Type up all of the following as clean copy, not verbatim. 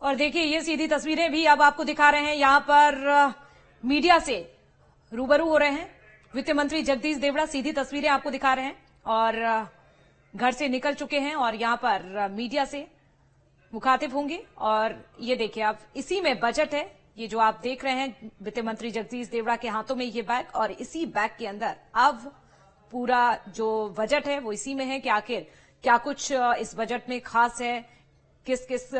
और देखिए ये सीधी तस्वीरें भी अब आपको दिखा रहे हैं। यहाँ पर मीडिया से रूबरू हो रहे हैं वित्त मंत्री जगदीश देवड़ा। सीधी तस्वीरें आपको दिखा रहे हैं और घर से निकल चुके हैं और यहाँ पर मीडिया से मुखातिब होंगे। और ये देखिए अब इसी में बजट है, ये जो आप देख रहे हैं वित्त मंत्री जगदीश देवड़ा के हाथों में ये बैग, और इसी बैग के अंदर अब पूरा जो बजट है वो इसी में है कि आखिर क्या कुछ इस बजट में खास है, किस किस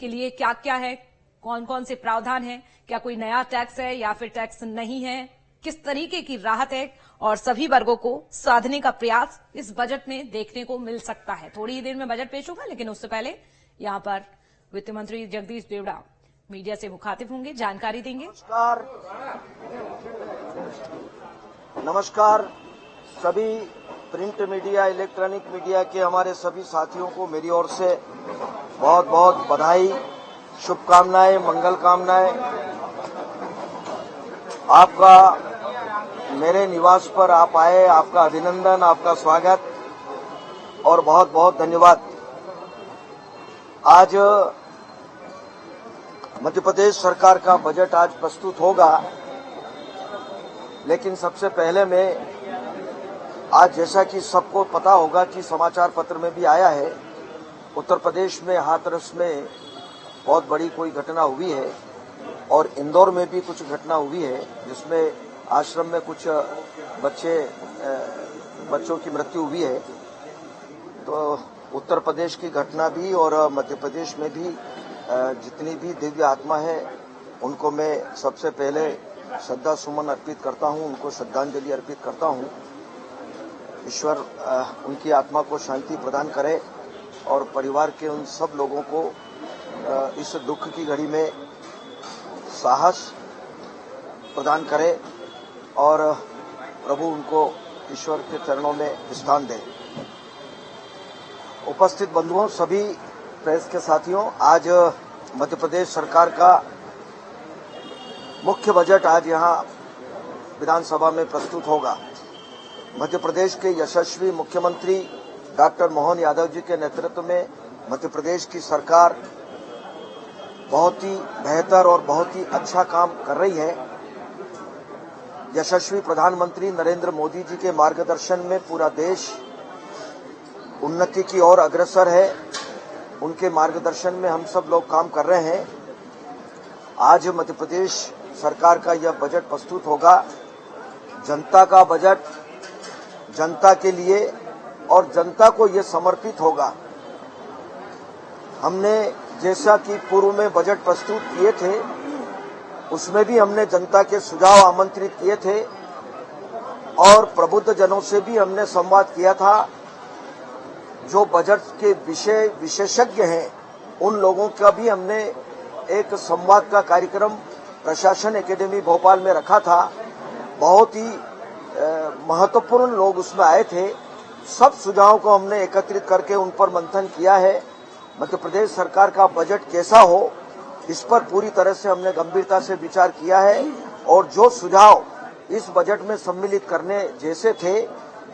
के लिए क्या क्या है, कौन कौन से प्रावधान है, क्या कोई नया टैक्स है या फिर टैक्स नहीं है, किस तरीके की राहत है, और सभी वर्गों को साधने का प्रयास इस बजट में देखने को मिल सकता है। थोड़ी ही देर में बजट पेश होगा, लेकिन उससे पहले यहाँ पर वित्त मंत्री जगदीश देवड़ा मीडिया से मुखातिब होंगे, जानकारी देंगे। नमस्कार सभी प्रिंट मीडिया, इलेक्ट्रॉनिक मीडिया के हमारे सभी साथियों को मेरी ओर से बहुत बहुत बधाई, शुभकामनाएं, मंगल कामनाएं। आपका मेरे निवास पर आप आए, आपका अभिनंदन, आपका स्वागत और बहुत बहुत धन्यवाद। आज मध्य प्रदेश सरकार का बजट आज प्रस्तुत होगा, लेकिन सबसे पहले मैं आज, जैसा कि सबको पता होगा कि समाचार पत्र में भी आया है, उत्तर प्रदेश में हाथरस में बहुत बड़ी कोई घटना हुई है और इंदौर में भी कुछ घटना हुई है, जिसमें आश्रम में कुछ बच्चों की मृत्यु हुई है। तो उत्तर प्रदेश की घटना भी और मध्य प्रदेश में भी जितनी भी दिव्य आत्मा है उनको मैं सबसे पहले श्रद्धा सुमन अर्पित करता हूं, उनको श्रद्धांजलि अर्पित करता हूं। ईश्वर उनकी आत्मा को शांति प्रदान करे और परिवार के उन सब लोगों को इस दुख की घड़ी में साहस प्रदान करे और प्रभु उनको ईश्वर के चरणों में स्थान दे। उपस्थित बंधुओं, सभी प्रेस के साथियों, आज मध्य प्रदेश सरकार का मुख्य बजट आज यहां विधानसभा में प्रस्तुत होगा। मध्य प्रदेश के यशस्वी मुख्यमंत्री डॉक्टर मोहन यादव जी के नेतृत्व में मध्य प्रदेश की सरकार बहुत ही बेहतर और बहुत ही अच्छा काम कर रही है। यशस्वी प्रधानमंत्री नरेंद्र मोदी जी के मार्गदर्शन में पूरा देश उन्नति की ओर अग्रसर है। उनके मार्गदर्शन में हम सब लोग काम कर रहे हैं। आज मध्य प्रदेश सरकार का यह बजट प्रस्तुत होगा। जनता का बजट, जनता के लिए और जनता को ये समर्पित होगा। हमने जैसा कि पूर्व में बजट प्रस्तुत किए थे, उसमें भी हमने जनता के सुझाव आमंत्रित किए थे और प्रबुद्ध जनों से भी हमने संवाद किया था। जो बजट के विषय विशेषज्ञ हैं, उन लोगों का भी हमने एक संवाद का कार्यक्रम प्रशासन एकेडमी भोपाल में रखा था। बहुत ही महत्वपूर्ण लोग उसमें आए थे। सब सुझावों को हमने एकत्रित करके उन पर मंथन किया है। मध्य प्रदेश सरकार का बजट कैसा हो, इस पर पूरी तरह से हमने गंभीरता से विचार किया है और जो सुझाव इस बजट में सम्मिलित करने जैसे थे,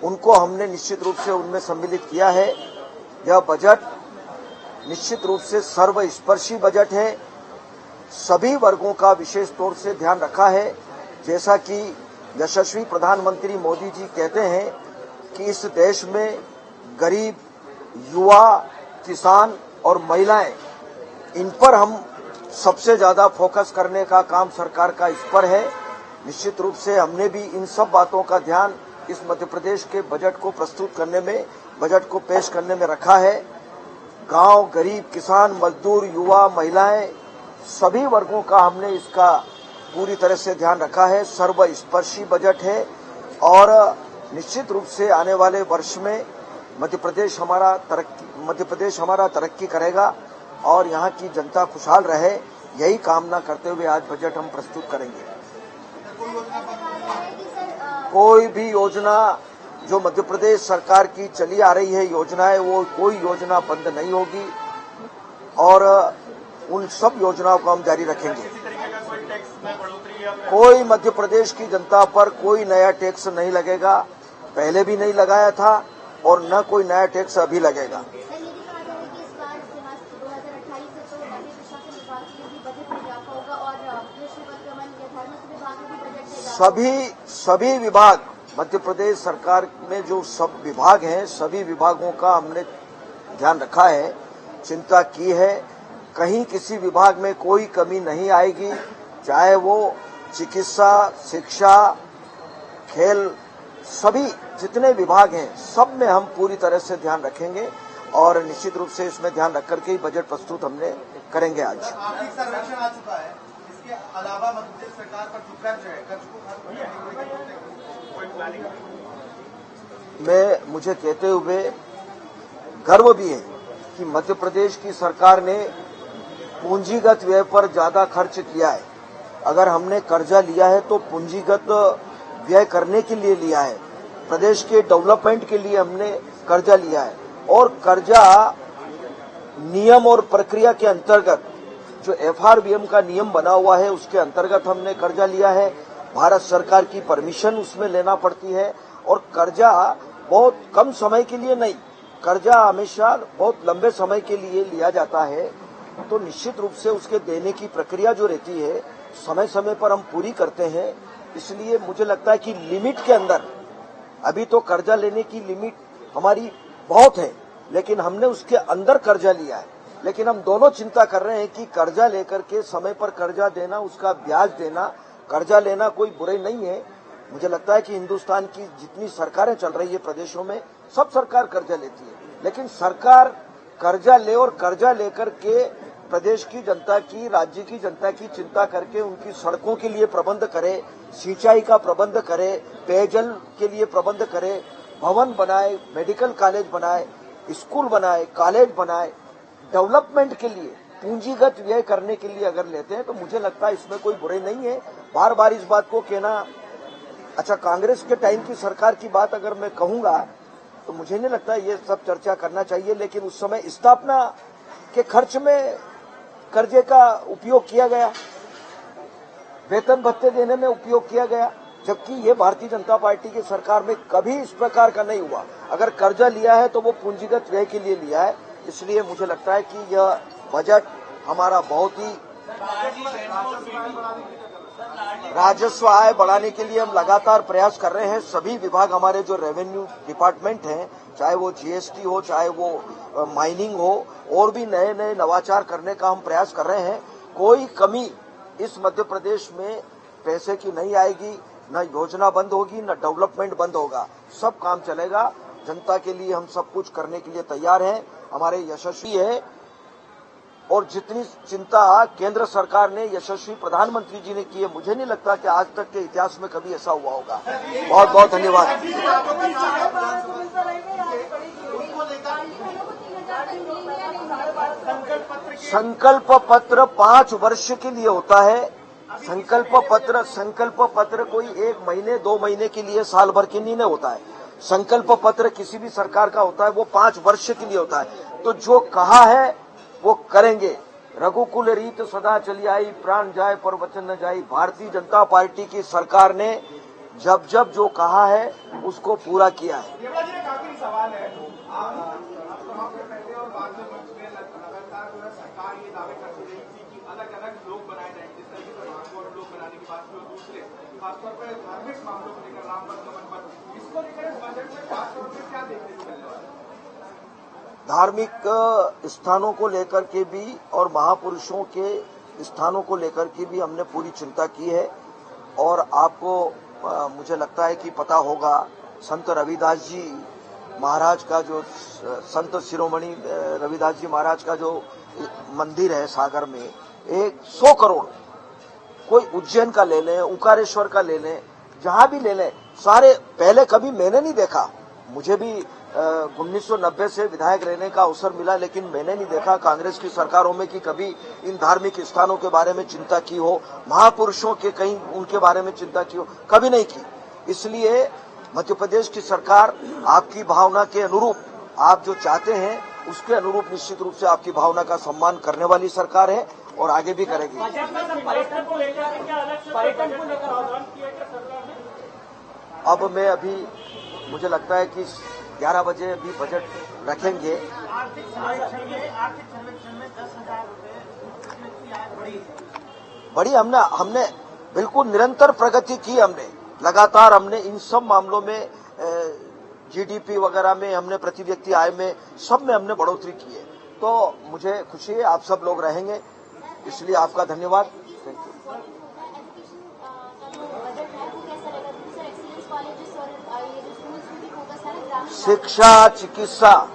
उनको हमने निश्चित रूप से उनमें सम्मिलित किया है। यह बजट निश्चित रूप से सर्वस्पर्शी बजट है। सभी वर्गों का विशेष तौर से ध्यान रखा है। जैसा कि यशस्वी प्रधानमंत्री मोदी जी कहते हैं कि इस देश में गरीब, युवा, किसान और महिलाएं, इन पर हम सबसे ज्यादा फोकस करने का काम सरकार का इस पर है। निश्चित रूप से हमने भी इन सब बातों का ध्यान इस मध्य प्रदेश के बजट को प्रस्तुत करने में, बजट को पेश करने में रखा है। गांव, गरीब, किसान, मजदूर, युवा, महिलाएं, सभी वर्गों का हमने इसका पूरी तरह से ध्यान रखा है। सर्वस्पर्शी बजट है और निश्चित रूप से आने वाले वर्ष में मध्य प्रदेश हमारा तरक्की करेगा और यहाँ की जनता खुशहाल रहे, यही कामना करते हुए आज बजट हम प्रस्तुत करेंगे। कोई भी योजना जो मध्य प्रदेश सरकार की चली आ रही है योजनाएं, वो कोई योजना बंद नहीं होगी और उन सब योजनाओं को हम जारी रखेंगे। कोई मध्य प्रदेश की जनता पर कोई नया टैक्स नहीं लगेगा, पहले भी नहीं लगाया था और न कोई नया टैक्स अभी लगेगा। सभी विभाग, मध्य प्रदेश सरकार में जो सब विभाग हैं, सभी विभागों का हमने ध्यान रखा है, चिंता की है। कहीं किसी विभाग में कोई कमी नहीं आएगी, चाहे वो चिकित्सा, शिक्षा, खेल, सभी जितने विभाग हैं सब में हम पूरी तरह से ध्यान रखेंगे और निश्चित रूप से इसमें ध्यान रख करके ही बजट प्रस्तुत हमने करेंगे। आज आर्थिक सर्वेक्षण आ चुका है, इसके अलावा मध्य प्रदेश सरकार पर जो कर्ज है, कर्ज को खत्म करने कोई प्लानिंग? मुझे कहते हुए गर्व भी है कि मध्य प्रदेश की सरकार ने पूंजीगत व्यय पर ज्यादा खर्च किया है। अगर हमने कर्जा लिया है तो पूंजीगत व्यय करने के लिए लिया है, प्रदेश के डेवलपमेंट के लिए हमने कर्जा लिया है और कर्जा नियम और प्रक्रिया के अंतर्गत जो FRBM का नियम बना हुआ है उसके अंतर्गत हमने कर्जा लिया है। भारत सरकार की परमिशन उसमें लेना पड़ती है और कर्जा बहुत कम समय के लिए नहीं, कर्जा हमेशा बहुत लंबे समय के लिए लिया जाता है। तो निश्चित रूप से उसके देने की प्रक्रिया जो रहती है समय समय पर हम पूरी करते हैं। इसलिए मुझे लगता है कि लिमिट के अंदर, अभी तो कर्जा लेने की लिमिट हमारी बहुत है लेकिन हमने उसके अंदर कर्जा लिया है। लेकिन हम दोनों चिंता कर रहे हैं कि कर्जा लेकर के समय पर कर्जा देना, उसका ब्याज देना, कर्जा लेना कोई बुराई नहीं है। मुझे लगता है कि हिंदुस्तान की जितनी सरकारें चल रही है प्रदेशों में, सब सरकार कर्जा लेती है, लेकिन सरकार कर्जा ले और कर्जा लेकर के प्रदेश की जनता की, राज्य की जनता की चिंता करके उनकी सड़कों के लिए प्रबंध करे, सिंचाई का प्रबंध करे, पेयजल के लिए प्रबंध करे, भवन बनाए, मेडिकल कॉलेज बनाए, स्कूल बनाए, कॉलेज बनाए, डेवलपमेंट के लिए पूंजीगत व्यय करने के लिए अगर लेते हैं तो मुझे लगता है इसमें कोई बुराई नहीं है। बार बार इस बात को कहना, अच्छा कांग्रेस के टाइम की सरकार की बात अगर मैं कहूंगा तो मुझे नहीं लगता ये सब चर्चा करना चाहिए, लेकिन उस समय स्थापना के खर्च में कर्जे का उपयोग किया गया, वेतन भत्ते देने में उपयोग किया गया, जबकि ये भारतीय जनता पार्टी की सरकार में कभी इस प्रकार का नहीं हुआ। अगर कर्जा लिया है तो वो पूंजीगत व्यय के लिए लिया है। इसलिए मुझे लगता है कि यह बजट हमारा बहुत ही राजस्व आय बढ़ाने के लिए हम लगातार प्रयास कर रहे हैं। सभी विभाग हमारे जो रेवेन्यू डिपार्टमेंट हैं, चाहे वो GST हो, चाहे वो माइनिंग हो, और भी नए नए नवाचार करने का हम प्रयास कर रहे हैं। कोई कमी इस मध्य प्रदेश में पैसे की नहीं आएगी, न योजना बंद होगी, न डेवलपमेंट बंद होगा, सब काम चलेगा। जनता के लिए हम सब कुछ करने के लिए तैयार हैं, हमारे यशस्वी है। और जितनी चिंता केंद्र सरकार ने यशस्वी प्रधानमंत्री जी ने की है, मुझे नहीं लगता कि आज तक के इतिहास में कभी ऐसा हुआ होगा। बहुत बहुत धन्यवाद। संकल्प पत्र 5 वर्ष के लिए होता है। संकल्प पत्र कोई 1 महीने 2 महीने के लिए, साल भर के लिए नहीं होता है। संकल्प पत्र किसी भी सरकार का होता है वो 5 वर्ष के लिए होता है। तो जो कहा है वो करेंगे। रघुकुल रीत सदा चली आई, प्राण जाए पर वचन न जाई। भारतीय जनता पार्टी की सरकार ने जब जब जो कहा है उसको पूरा किया है। सवाल है, पहले और बाद में लगातार सरकार ये दावे करती रही थी कि अलग अलग लोग बनाए जाएंगे, जिस तरह से लोग बनाने की बात की, और दूसरे खासतौर पर धार्मिक मामलों को लेकर राम पर, कमल पर, इसको लेकर बजट में खासतौर पर क्या देखने को मिल रहा है? धार्मिक स्थानों को लेकर के भी और महापुरुषों के स्थानों को लेकर के भी हमने पूरी चिंता की है। और आपको मुझे लगता है कि पता होगा, संत रविदास जी महाराज का जो, संत शिरोमणि रविदास जी महाराज का जो मंदिर है सागर में, 100 करोड़, कोई उज्जैन का ले लें, ओंकारेश्वर का ले लें, जहां भी ले लें, सारे पहले कभी मैंने नहीं देखा। मुझे भी 1990 से विधायक रहने का अवसर मिला, लेकिन मैंने नहीं देखा कांग्रेस की सरकारों में कि कभी इन धार्मिक स्थानों के बारे में चिंता की हो, महापुरुषों के कहीं उनके बारे में चिंता की हो, कभी नहीं की। इसलिए मध्य प्रदेश की सरकार आपकी भावना के अनुरूप, आप जो चाहते हैं उसके अनुरूप निश्चित रूप से आपकी भावना का सम्मान करने वाली सरकार है और आगे भी करेगी। अब मैं अभी, मुझे लगता है कि 11 बजे अभी बजट रखेंगे। आर्थिक सर्वेक्षण में 10,000 रुपए बड़ी हमने बिल्कुल निरंतर प्रगति की हमने, लगातार हमने इन सब मामलों में जीडीपी वगैरह में हमने प्रति व्यक्ति आय में सब में हमने बढ़ोतरी की है। तो मुझे खुशी है आप सब लोग रहेंगे, इसलिए आपका धन्यवाद। Thank you. शिक्षा, चिकित्सा,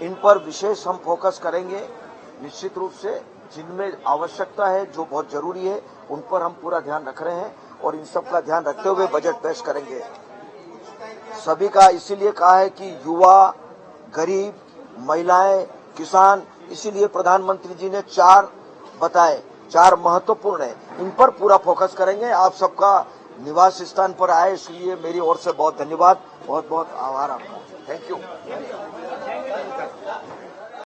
इन पर विशेष हम फोकस करेंगे निश्चित रूप से। जिनमें आवश्यकता है, जो बहुत जरूरी है, उन पर हम पूरा ध्यान रख रहे हैं और इन सब का ध्यान रखते हुए बजट पेश करेंगे। सभी का इसीलिए कहा है कि युवा, गरीब, महिलाएं, किसान, इसीलिए प्रधानमंत्री जी ने 4 बताए, 4 महत्वपूर्ण है, इन पर पूरा फोकस करेंगे। आप सबका निवास स्थान पर आए, इसलिए मेरी ओर से बहुत धन्यवाद, बहुत बहुत आभार आपका। Thank you.